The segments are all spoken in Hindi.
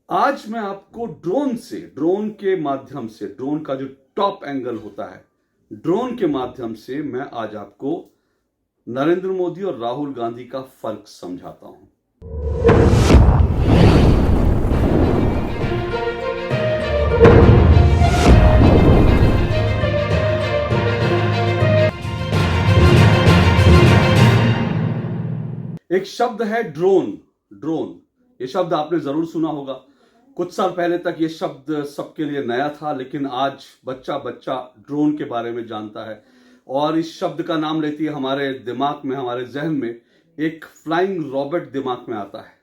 आज मैं आपको ड्रोन के माध्यम से, ड्रोन का जो टॉप एंगल होता है, ड्रोन के माध्यम से मैं आज आपको नरेंद्र मोदी और राहुल गांधी का फर्क समझाता हूं। एक शब्द है ड्रोन। ये शब्द आपने जरूर सुना होगा। कुछ साल पहले तक ये शब्द सबके लिए नया था, लेकिन आज बच्चा बच्चा ड्रोन के बारे में जानता है और इस शब्द का नाम लेती है हमारे दिमाग में, हमारे जहन में एक फ्लाइंग रॉबोट दिमाग में आता है।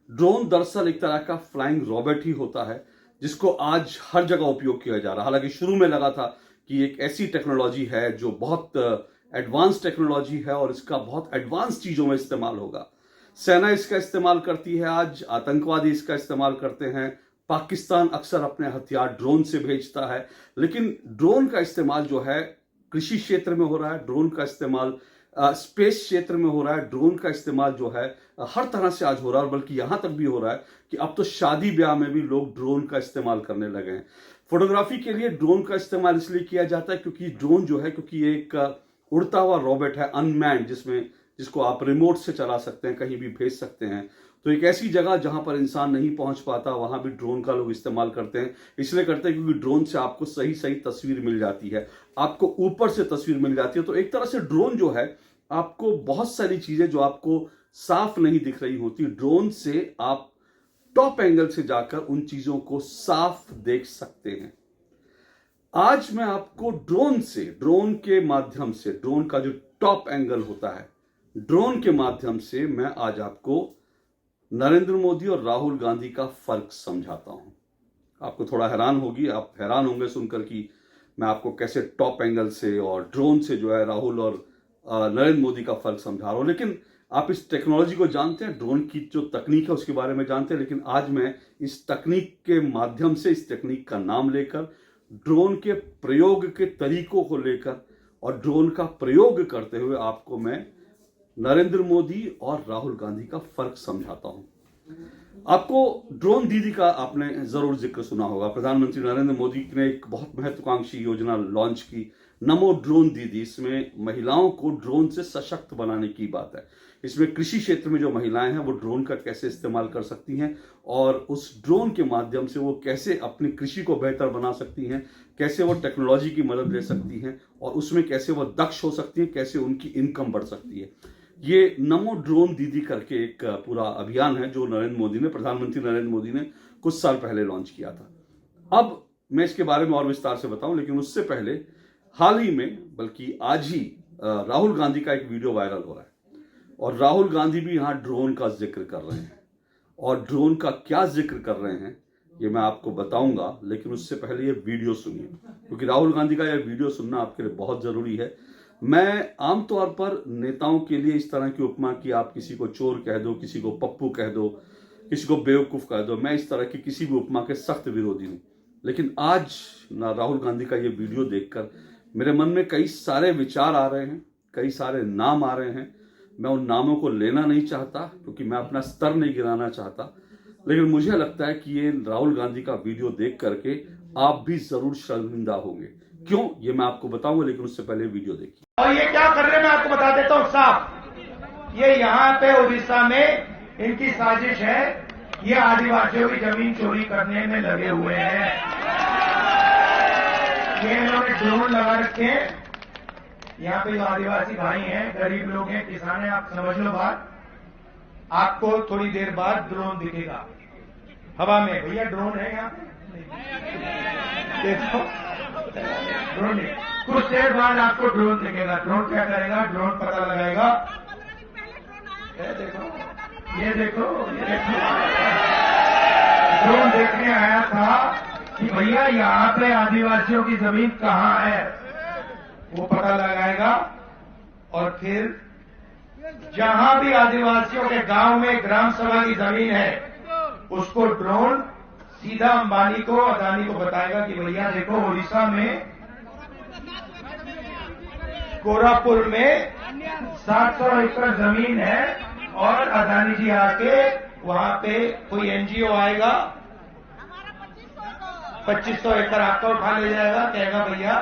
ड्रोन दरअसल एक तरह का फ्लाइंग रॉबोट ही होता है जिसको आज हर जगह उपयोग किया जा रहा है। हालांकि शुरू में लगा था कि एक ऐसी टेक्नोलॉजी है जो बहुत एडवांस टेक्नोलॉजी है और इसका बहुत एडवांस चीजों में इस्तेमाल होगा। सेना इसका इस्तेमाल करती है, आज आतंकवादी इसका इस्तेमाल करते हैं, पाकिस्तान अक्सर अपने हथियार ड्रोन से भेजता है। लेकिन ड्रोन का इस्तेमाल जो है कृषि क्षेत्र में हो रहा है, ड्रोन का इस्तेमाल स्पेस क्षेत्र में हो रहा है, ड्रोन का इस्तेमाल जो है हर तरह से आज हो रहा है। बल्कि यहां तक भी हो रहा है कि अब तो शादी ब्याह में भी लोग ड्रोन का इस्तेमाल करने लगे हैं। फोटोग्राफी के लिए ड्रोन का इस्तेमाल इसलिए किया जाता है क्योंकि ड्रोन जो है, क्योंकि एक उड़ता हुआ रॉबोट है, अनमैन्ड, जिसको आप रिमोट से चला सकते हैं, कहीं भी भेज सकते हैं। तो एक ऐसी जगह जहां पर इंसान नहीं पहुंच पाता, वहां भी ड्रोन का लोग इस्तेमाल करते हैं। इसलिए करते हैं क्योंकि ड्रोन से आपको सही सही तस्वीर मिल जाती है, आपको ऊपर से तस्वीर मिल जाती है। तो एक तरह से ड्रोन जो है, आपको बहुत सारी चीजें जो आपको साफ नहीं दिख रही होती, ड्रोन से आप टॉप एंगल से जाकर उन चीजों को साफ देख सकते हैं। आज मैं आपको ड्रोन के माध्यम से, ड्रोन का जो टॉप एंगल होता है, ड्रोन के माध्यम से मैं आज आपको नरेंद्र मोदी और राहुल गांधी का फर्क समझाता हूं। आपको थोड़ा आप हैरान होंगे सुनकर कि मैं आपको कैसे टॉप एंगल से और ड्रोन से जो है राहुल और नरेंद्र मोदी का फर्क समझा रहा हूं। लेकिन आप इस टेक्नोलॉजी को जानते हैं, ड्रोन की जो तकनीक है उसके बारे में जानते हैं। लेकिन आज मैं इस तकनीक के माध्यम से, इस तकनीक का नाम लेकर, ड्रोन के प्रयोग के तरीकों को लेकर और ड्रोन का प्रयोग करते हुए आपको मैं नरेंद्र मोदी और राहुल गांधी का फर्क समझाता हूं। आपको ड्रोन दीदी का आपने जरूर जिक्र सुना होगा। प्रधानमंत्री नरेंद्र मोदी ने एक बहुत महत्वाकांक्षी योजना लॉन्च की, नमो ड्रोन दीदी। इसमें महिलाओं को ड्रोन से सशक्त बनाने की बात है। इसमें कृषि क्षेत्र में जो महिलाएं हैं वो ड्रोन का कैसे इस्तेमाल कर सकती हैं और उस ड्रोन के माध्यम से वो कैसे अपनी कृषि को बेहतर बना सकती हैं, कैसे वो टेक्नोलॉजी की मदद ले सकती हैं और उसमें कैसे वो दक्ष हो सकती हैं, कैसे उनकी इनकम बढ़ सकती है। ये नमो ड्रोन दीदी करके एक पूरा अभियान है जो प्रधानमंत्री नरेंद्र मोदी ने कुछ साल पहले लॉन्च किया था। अब मैं इसके बारे में और विस्तार से बताऊं, लेकिन उससे पहले हाल ही में, बल्कि आज ही राहुल गांधी का एक वीडियो वायरल हो रहा है और राहुल गांधी भी यहां ड्रोन का जिक्र कर रहे हैं। और ड्रोन का क्या जिक्र कर रहे हैं ये मैं आपको बताऊंगा, लेकिन उससे पहले ये वीडियो सुनिए, क्योंकि राहुल गांधी का यह वीडियो सुनना आपके लिए बहुत जरूरी है। मैं आमतौर पर नेताओं के लिए इस तरह की उपमा कि आप किसी को चोर कह दो, किसी को पप्पू कह दो, किसी को बेवकूफ कह दो, मैं इस तरह की किसी भी उपमा के सख्त विरोधी हूं। लेकिन आज राहुल गांधी का ये वीडियो देखकर मेरे मन में कई सारे विचार आ रहे हैं, कई सारे नाम आ रहे हैं। मैं उन नामों को लेना नहीं चाहता क्योंकि मैं अपना स्तर नहीं गिराना चाहता, लेकिन मुझे लगता है कि ये राहुल गांधी का वीडियो देख करके आप भी जरूर शर्मिंदा होंगे। क्यों, ये मैं आपको बताऊंगा, लेकिन उससे पहले वीडियो देखिए। और ये क्या कर रहे हैं मैं आपको बता देता हूं साहब। ये यहाँ पे उड़ीसा में इनकी साजिश है, ये आदिवासियों की जमीन चोरी करने में लगे हुए हैं। ये इन्होंने ड्रोन लगा रखे हैं। यहाँ पे जो आदिवासी भाई हैं, गरीब लोग हैं, किसान हैं, आप समझ लो बात। आपको थोड़ी देर बाद ड्रोन दिखेगा हवा में। भैया ड्रोन है यहाँ देखो, ड्रोन है। कुछ देर बाद आपको ड्रोन दिखेगा। ड्रोन क्या करेगा? ड्रोन पता लगाएगा। ये देखो, ये देखो, ये देखो, ड्रोन देखने आया था कि भैया यहाँ पे आदिवासियों की जमीन कहाँ है, वो पता लगाएगा। और फिर जहां भी आदिवासियों के गांव में ग्राम सभा की जमीन है, उसको ड्रोन सीधा अंबानी को, अदानी को बताएगा कि भैया देखो उड़ीसा में कोरापुर में 700 एकड़ जमीन है और अदानी जी आके वहां पे कोई एनजीओ आएगा 2500 एकड़ आपका उठा ले जाएगा, कहेगा भैया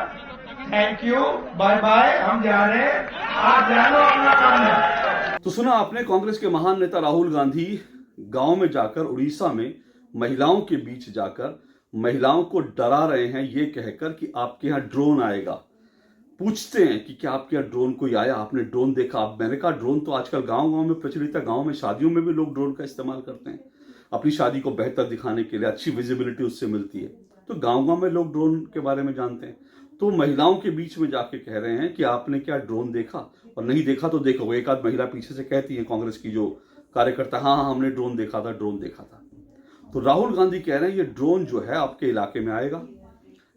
थैंक यू बाय बाय, हम जा रहे हैं, आप जानो अपना काम है। तो सुना आपने, कांग्रेस के महान नेता राहुल गांधी गांव में जाकर, उड़ीसा में महिलाओं के बीच जाकर महिलाओं को डरा रहे हैं ये कहकर कि आपके यहाँ ड्रोन आएगा। पूछते हैं कि क्या आपके यहाँ ड्रोन कोई आया, आपने ड्रोन देखा? मैंने कहा ड्रोन तो आजकल गांव गांव में प्रचलित है, गांव में शादियों में भी लोग ड्रोन का इस्तेमाल करते हैं अपनी शादी को बेहतर दिखाने के लिए, अच्छी विजिबिलिटी उससे मिलती है। तो गांव गांव में लोग ड्रोन के बारे में जानते हैं। तो महिलाओं के बीच में जाके कह रहे हैं कि आपने क्या ड्रोन देखा, और नहीं देखा तो देखो। एक आध महिला पीछे से कहती है, कांग्रेस की जो कार्यकर्ता, हाँ हाँ हमने ड्रोन देखा था, ड्रोन देखा था। तो राहुल गांधी कह रहे हैं ये ड्रोन जो है आपके इलाके में आएगा,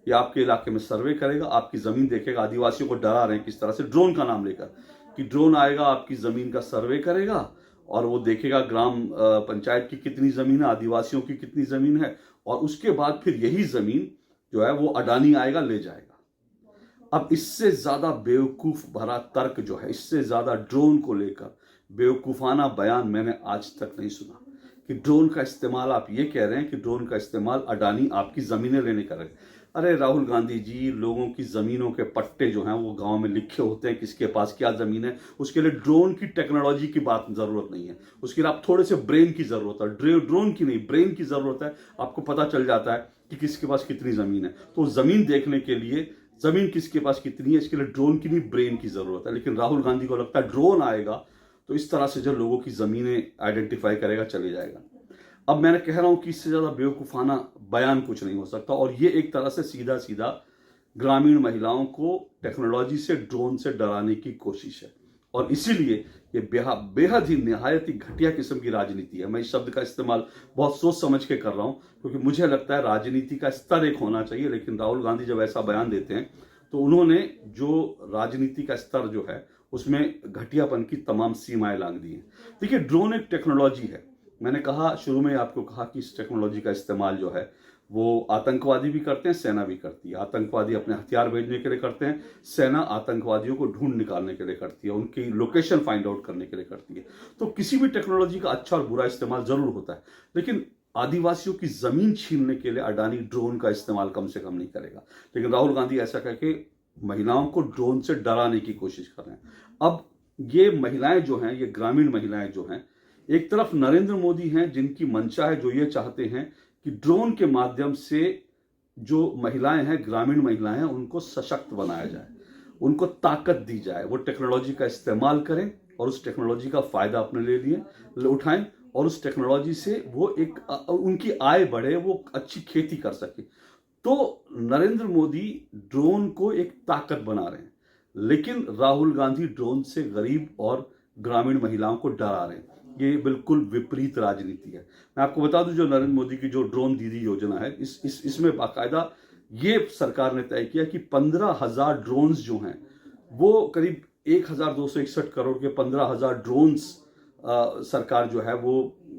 ये आपके इलाके में सर्वे करेगा, आपकी जमीन देखेगा। आदिवासियों को डरा रहे हैं किस तरह से ड्रोन का नाम लेकर कि ड्रोन आएगा, आपकी जमीन का सर्वे करेगा और वो देखेगा ग्राम पंचायत की कितनी जमीन है, आदिवासियों की कितनी जमीन है, और उसके बाद फिर यही जमीन जो है वो अडानी आएगा, ले जाएगा। अब इससे ज्यादा बेवकूफ भरा तर्क जो है, इससे ज्यादा ड्रोन को लेकर बेवकूफाना बयान मैंने आज तक नहीं सुना कि ड्रोन का इस्तेमाल, आप ये कह रहे हैं कि ड्रोन का इस्तेमाल अडानी आपकी जमीनें लेने का है। अरे राहुल गांधी जी, लोगों की जमीनों के पट्टे जो हैं वो गांव में लिखे होते हैं, किसके पास क्या जमीन है। उसके लिए ड्रोन की टेक्नोलॉजी की बात जरूरत नहीं है, उसके लिए आप थोड़े से ब्रेन की जरूरत है। ड्रोन की नहीं, ब्रेन की जरूरत है। आपको पता चल जाता है कि किसके पास कितनी जमीन है। तो जमीन देखने के लिए जमीन किसके पास कितनी है, इसके लिए ड्रोन की नहीं, ब्रेन की जरूरत है। लेकिन राहुल गांधी को लगता है ड्रोन आएगा तो इस तरह से जो लोगों की जमीनें आइडेंटिफाई करेगा, चले जाएगा। अब मैंने कह रहा हूं कि इससे ज्यादा बेवकूफाना बयान कुछ नहीं हो सकता, और ये एक तरह से सीधा सीधा ग्रामीण महिलाओं को टेक्नोलॉजी से, ड्रोन से डराने की कोशिश है। और इसीलिए ये बेहद ही निहायत ही घटिया किस्म की राजनीति है। मैं इस शब्द का इस्तेमाल बहुत सोच समझ के कर रहा हूं, क्योंकि मुझे लगता है राजनीति का स्तर एक होना चाहिए। लेकिन राहुल गांधी जब ऐसा बयान देते हैं तो उन्होंने जो राजनीति का स्तर जो है उसमें घटियापन की तमाम सीमाएं लांघ दी हैं। देखिए, ड्रोन एक टेक्नोलॉजी है। मैंने कहा शुरू में आपको कहा कि इस टेक्नोलॉजी का इस्तेमाल जो है वो आतंकवादी भी करते हैं, सेना भी करती है। आतंकवादी अपने हथियार भेजने के लिए करते हैं, सेना आतंकवादियों को ढूंढ निकालने के लिए करती है, उनकी लोकेशन फाइंड आउट करने के लिए करती है। तो किसी भी टेक्नोलॉजी का अच्छा और बुरा इस्तेमाल जरूर होता है, लेकिन आदिवासियों की जमीन छीनने के लिए अडानी ड्रोन का इस्तेमाल कम से कम नहीं करेगा। लेकिन राहुल गांधी ऐसा करके महिलाओं को ड्रोन से डराने की कोशिश कर रहे हैं। अब ये महिलाएं जो हैं, ये ग्रामीण महिलाएं जो हैं, एक तरफ नरेंद्र मोदी हैं जिनकी मंशा है, जो ये चाहते हैं कि ड्रोन के माध्यम से जो महिलाएं हैं, ग्रामीण महिलाएं हैं, उनको सशक्त बनाया जाए, उनको ताकत दी जाए, वो टेक्नोलॉजी का इस्तेमाल करें और उस टेक्नोलॉजी का फायदा अपने ले लिए उठाएं, और उस टेक्नोलॉजी से वो उनकी आय बढ़े, वो अच्छी खेती कर सके। तो नरेंद्र मोदी ड्रोन को एक ताकत बना रहे हैं, लेकिन राहुल गांधी ड्रोन से गरीब और ग्रामीण महिलाओं को डरा रहे हैं। ये बिल्कुल विपरीत राजनीति है। मैं आपको बता दूं, जो नरेंद्र मोदी की जो ड्रोन दीदी योजना है, इसमें बाकायदा ये सरकार ने तय किया कि 15,000 ड्रोन्स जो हैं वो करीब 1,261 करोड़ के 15,000 ड्रोन्स सरकार जो है वो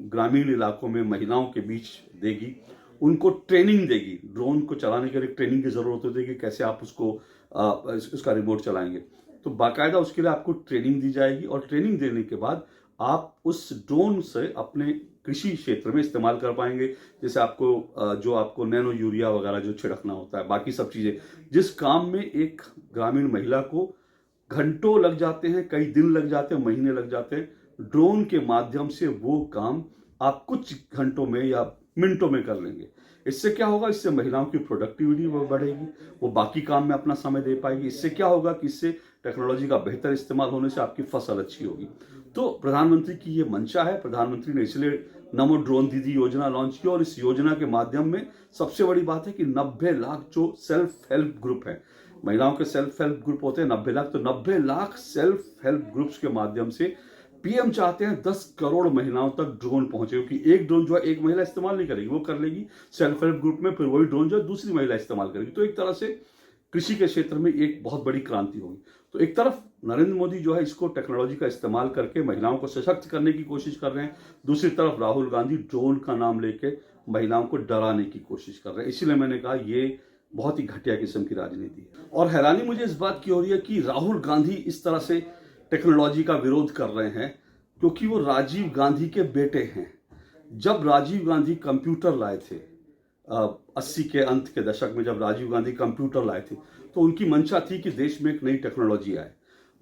ग्रामीण इलाकों में महिलाओं के बीच देगी, उनको ट्रेनिंग देगी। ड्रोन को चलाने के लिए ट्रेनिंग की जरूरत होती है कि कैसे आप उसका रिमोट चलाएंगे। तो बाकायदा उसके लिए आपको ट्रेनिंग दी जाएगी, और ट्रेनिंग देने के बाद आप उस ड्रोन से अपने कृषि क्षेत्र में इस्तेमाल कर पाएंगे। जैसे आपको नैनो यूरिया वगैरह जो छिड़कना होता है, बाकी सब चीजें, जिस काम में एक ग्रामीण महिला को घंटों लग जाते हैं, कई दिन लग जाते हैं, महीने लग जाते हैं, ड्रोन के माध्यम से वो काम आप कुछ घंटों में या मिनटों में कर लेंगे। इससे क्या होगा, इससे महिलाओं की प्रोडक्टिविटी बढ़ेगी, वो बाकी काम में अपना समय दे पाएगी। इससे क्या होगा कि इससे टेक्नोलॉजी का बेहतर इस्तेमाल होने से आपकी फसल अच्छी होगी। तो प्रधानमंत्री की ये मंशा है। प्रधानमंत्री ने इसलिए नमो ड्रोन दीदी योजना लॉन्च की, और इस योजना के माध्यम में सबसे बड़ी बात है कि 90 लाख जो सेल्फ हेल्प ग्रुप है, महिलाओं के सेल्फ हेल्प ग्रुप होते हैं 90 लाख, तो 90 लाख सेल्फ हेल्प ग्रुप्स के माध्यम से पीएम चाहते हैं 10 करोड़ महिलाओं तक ड्रोन पहुंचे। क्योंकि एक ड्रोन जो है एक महिला इस्तेमाल नहीं करेगी, वो कर लेगी सेल्फ हेल्प ग्रुप में, फिर वही ड्रोन जो है दूसरी महिला इस्तेमाल करेगी। तो एक तरह से कृषि के क्षेत्र में एक बहुत बड़ी क्रांति होगी। तो एक तरफ नरेंद्र मोदी जो है इसको टेक्नोलॉजी का इस्तेमाल करके महिलाओं को सशक्त करने की कोशिश कर रहे हैं, दूसरी तरफ राहुल गांधी ड्रोन का नाम लेके महिलाओं को डराने की कोशिश कर रहे हैं। इसीलिए मैंने कहा ये बहुत ही घटिया किस्म की राजनीति है। और हैरानी मुझे इस बात की हो रही है कि राहुल गांधी इस तरह से टेक्नोलॉजी का विरोध कर रहे हैं क्योंकि वो राजीव गांधी के बेटे हैं। जब राजीव गांधी कंप्यूटर लाए थे 80 के अंत के दशक में जब राजीव गांधी कंप्यूटर लाए थे, तो उनकी मंशा थी कि देश में एक नई टेक्नोलॉजी आए,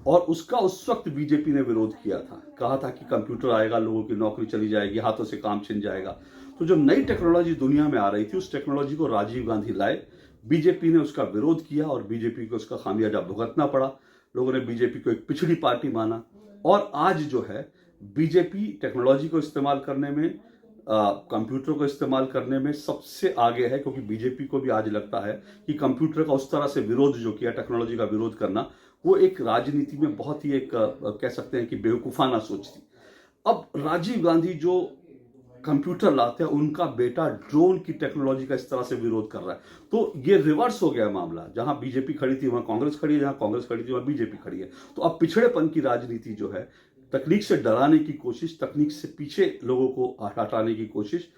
और उसका उस वक्त बीजेपी ने विरोध किया था। कहा था कि कंप्यूटर आएगा, लोगों की नौकरी चली जाएगी, हाथों से काम छिन जाएगा। तो जब नई टेक्नोलॉजी दुनिया में आ रही थी, उस टेक्नोलॉजी को राजीव गांधी लाए, बीजेपी ने उसका विरोध किया और बीजेपी को उसका खामियाजा भुगतना पड़ा। लोगों ने बीजेपी को एक पिछड़ी पार्टी माना, और आज जो है बीजेपी टेक्नोलॉजी को इस्तेमाल करने में, कंप्यूटर को इस्तेमाल करने में सबसे आगे है, क्योंकि बीजेपी को भी आज लगता है कि कंप्यूटर का उस तरह से विरोध जो किया, टेक्नोलॉजी का विरोध करना, वो एक राजनीति में बहुत ही एक कह सकते हैं कि बेवकूफाना सोच थी। अब राजीव गांधी जो कंप्यूटर लाते हैं, उनका बेटा ड्रोन की टेक्नोलॉजी का इस तरह से विरोध कर रहा है। तो ये रिवर्स हो गया मामला, जहां बीजेपी खड़ी थी वहां कांग्रेस खड़ी है, जहां कांग्रेस खड़ी थी वहां बीजेपी खड़ी है। तो अब पिछड़ेपन की राजनीति जो है, तकनीक से डराने की कोशिश, तकनीक से पीछे लोगों को हटाने की कोशिश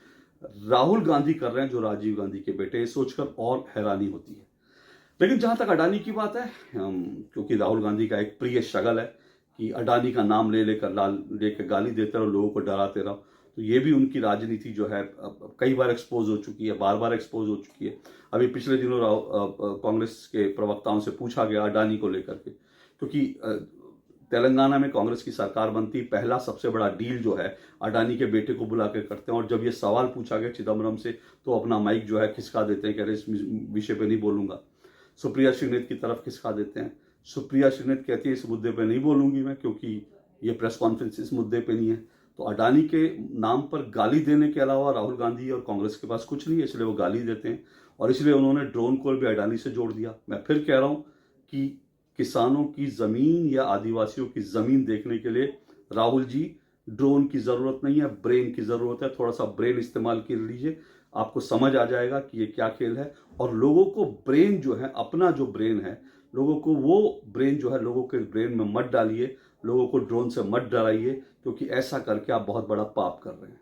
राहुल गांधी कर रहे हैं, जो राजीव गांधी के बेटे, सोचकर और हैरानी होती है। लेकिन जहां तक अडानी की बात है, क्योंकि राहुल गांधी का एक प्रिय शगल है कि अडानी का नाम लेकर गाली देते रहो, लोगों को डराते रहो, तो ये भी उनकी राजनीति जो है कई बार एक्सपोज हो चुकी है, बार बार एक्सपोज हो चुकी है। अभी पिछले दिनों कांग्रेस के प्रवक्ताओं से पूछा गया अडानी को लेकर के, क्योंकि तेलंगाना में कांग्रेस की सरकार बनती, पहला सबसे बड़ा डील जो है अडानी के बेटे को बुला के करते हैं, और जब ये सवाल पूछा गया चिदम्बरम से, तो अपना माइक जो है खिसका देते हैं, कह रहे इस विषय पे नहीं बोलूंगा। सुप्रिया श्रीनेत की तरफ खिसका देते हैं। सुप्रिया श्रीनेत कहती है इस मुद्दे पे नहीं बोलूंगी मैं, क्योंकि ये प्रेस कॉन्फ्रेंस इस मुद्दे पे नहीं है। तो अडानी के नाम पर गाली देने के अलावा राहुल गांधी और कांग्रेस के पास कुछ नहीं है, इसलिए वो गाली देते हैं, और इसलिए उन्होंने ड्रोन को भी अडानी से जोड़ दिया। मैं फिर कह रहा हूं कि किसानों की जमीन या आदिवासियों की जमीन देखने के लिए राहुल जी, ड्रोन की जरूरत नहीं है, ब्रेन की जरूरत है। थोड़ा सा ब्रेन इस्तेमाल कर लीजिए, आपको समझ आ जाएगा कि ये क्या खेल है। और लोगों को ब्रेन जो है, अपना जो ब्रेन है, लोगों को वो ब्रेन जो है लोगों के ब्रेन में मत डालिए, लोगों को ड्रोन से मत डराइए, क्योंकि ऐसा करके आप बहुत बड़ा पाप कर रहे हैं।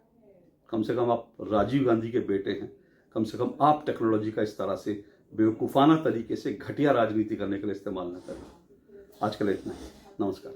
कम से कम आप राजीव गांधी के बेटे हैं, कम से कम आप टेक्नोलॉजी का इस तरह से बेवकूफ़ाना तरीके से घटिया राजनीति करने के लिए इस्तेमाल न करें। आज के लिए इतना ही, नमस्कार।